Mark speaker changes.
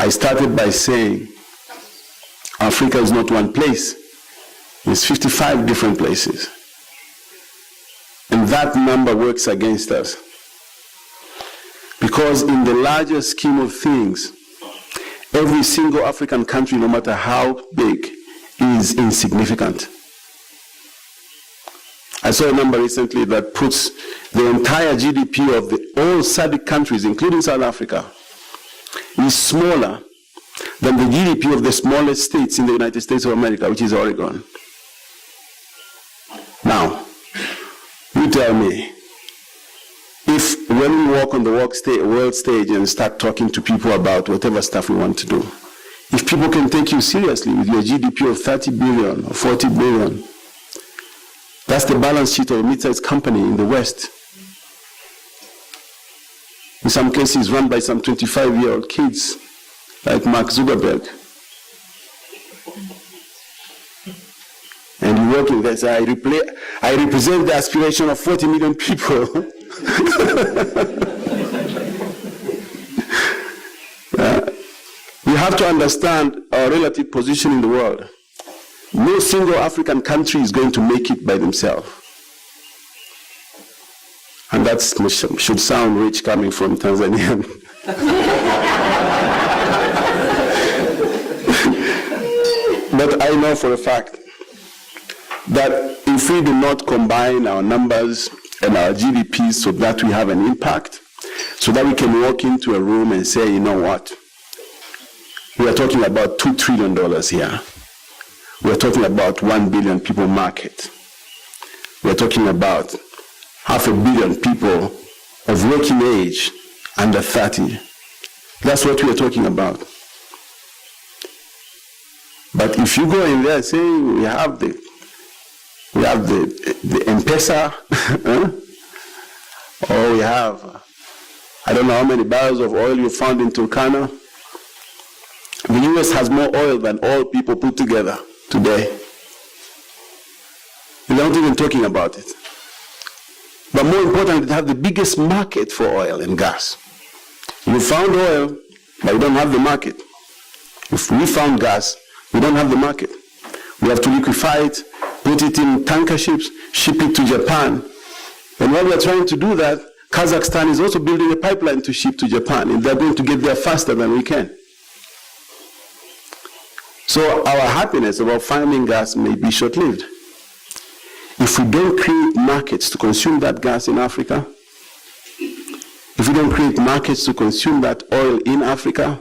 Speaker 1: I started by saying Africa is not one place. It's 55 different places. And that number works against us. Because in the larger scheme of things, every single African country, no matter how big, is insignificant. I saw a number recently that puts the entire GDP of all SADC countries, including South Africa, is smaller than the GDP of the smallest states in the United States of America, which is Oregon. Now, you tell me, if when we walk on the world stage and start talking to people about whatever stuff we want to do, if people can take you seriously with your GDP of 30 billion or 40 billion, that's the balance sheet of a mid-sized company in the West. In some cases run by some 25-year-old kids, like Mark Zuckerberg. And you work in this, I represent the aspiration of 40 million people. We have to understand our relative position in the world. No single African country is going to make it by themselves. And that should sound rich coming from Tanzania. But I know for a fact that if we do not combine our numbers and our GDPs so that we have an impact, so that we can walk into a room and say, you know what, we are talking about $2 trillion here. We are talking about 1 billion people market. We are talking about 500 million people of working age under 30. That's what we are talking about. But if you go in there and say we have the M-Pesa, or we have, I don't know how many barrels of oil you found in Turkana. The US has more oil than all people put together today. We're not even talking about it. But more importantly, they have the biggest market for oil and gas. You found oil, but you don't have the market. If we found gas, we don't have the market. We have to liquefy it, put it in tanker ships, ship it to Japan. And while we are trying to do that, Kazakhstan is also building a pipeline to ship to Japan, and they're going to get there faster than we can. So our happiness about finding gas may be short-lived. If we don't create markets to consume that gas in Africa, if we don't create markets to consume that oil in Africa,